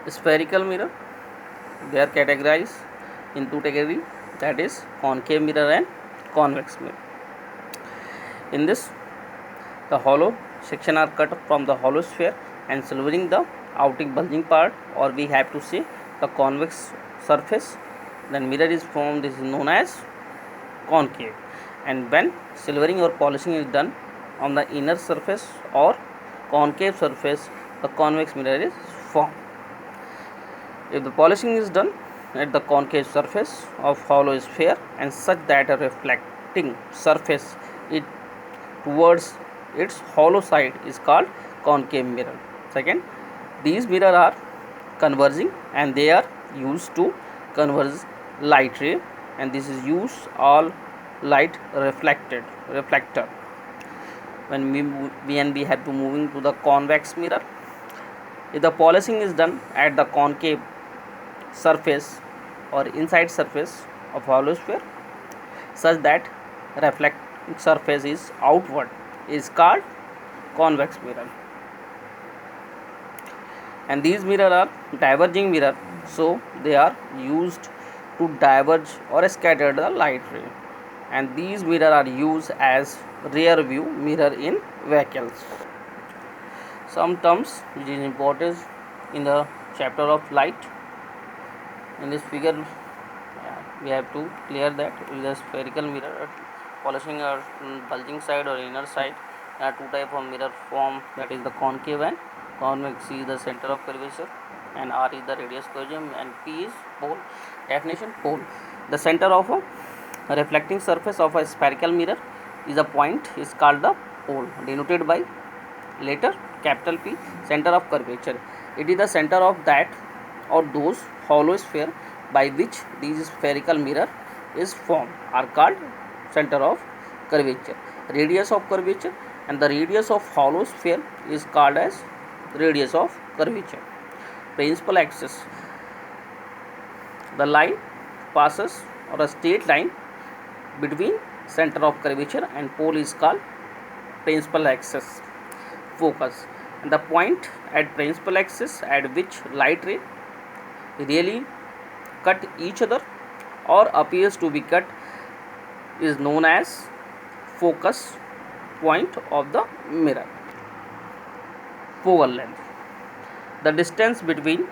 Spherical mirror, they are categorized in two categories, that is concave mirror and convex mirror. In this, the hollow section are cut from the hollow sphere and silvering the outing bulging part, or we have to say the convex surface. Then mirror is formed, this is known as concave, and when silvering or polishing is done on the inner surface or concave surface, the convex mirror is formed. If the polishing is done at the concave surface of hollow sphere and such that a reflecting surface it towards its hollow side is called concave mirror. Second, these mirrors are converging and they are used to converge light ray, and this is use all light reflector. When we have to moving to the convex mirror, if the polishing is done at the concave surface or inside surface of hollow sphere such that reflecting surface is outward is called convex mirror. And these mirror are diverging mirror, so they are used to diverge or scatter the light ray, and these mirror are used as rear view mirror in vehicles. Some terms which is important in the chapter of light. In this figure we have to clear that with a spherical mirror polishing or bulging side or inner side. There are two type of mirror form, that is the concave and convex. C is the center of curvature and R is the radius cohesion and P is pole. Definition: pole, the center of a reflecting surface of a spherical mirror is a point is called the pole, denoted by letter capital P. Center of curvature, it is the center of that or those hollow sphere by which these spherical mirror is formed are called center of curvature. Radius of curvature, and the radius of hollow sphere is called as radius of curvature. Principal axis, the line passes or a straight line between center of curvature and pole is called principal axis. Focus, and the point at principal axis at which light ray really cut each other or appears to be cut is known as focus point of the mirror. Focal length, the distance between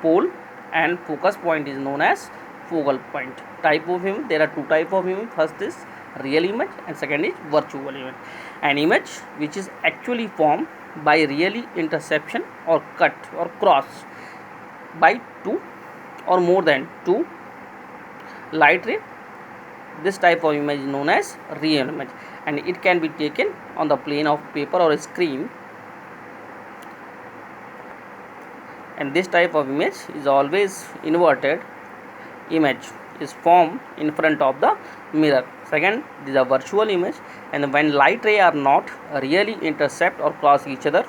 pole and focus point is known as focal point. Type of image, there are two type of image. First is real image and second is virtual image. An image which is actually formed by really interception or cut or cross by two or more than two light ray, this type of image is known as real image, and it can be taken on the plane of paper or screen. And this type of image is always inverted image is formed in front of the mirror. Second, this is a virtual image, and when light ray are not really intercept or cross each other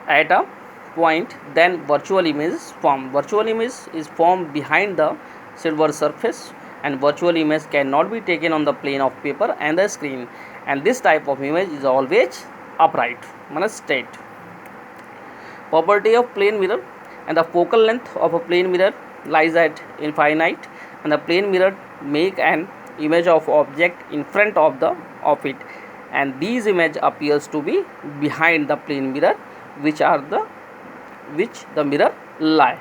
at a point, then virtual image is formed. Virtual image is formed behind the silver surface, and virtual image cannot be taken on the plane of paper and the screen, and this type of image is always upright, straight. Property of plane mirror, and the focal length of a plane mirror lies at infinite, and the plane mirror make an image of object in front of it, and these image appears to be behind the plane mirror which the mirror lie.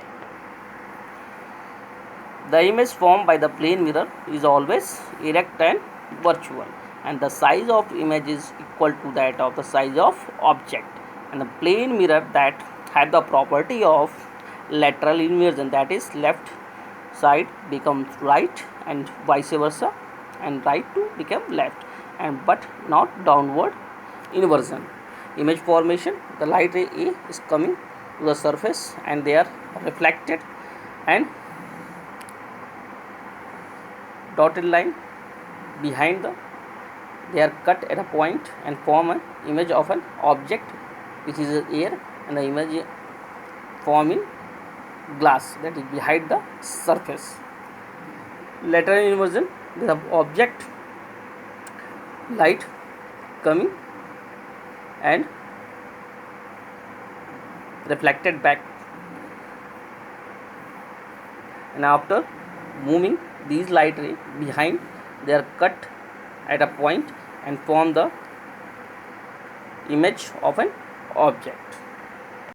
The image formed by the plane mirror is always erect and virtual, and the size of image is equal to that of the size of object. And the plane mirror that have the property of lateral inversion, that is left side becomes right and vice versa, and right to become left, and but not downward inversion. Image formation, the light ray A is coming to the surface and they are reflected, and dotted line behind they are cut at a point and form an image of an object which is air, and the image form in glass, that is behind the surface. Lateral inversion, the object light coming and reflected back, and after moving these light ray behind, they are cut at a point and form the image of an object.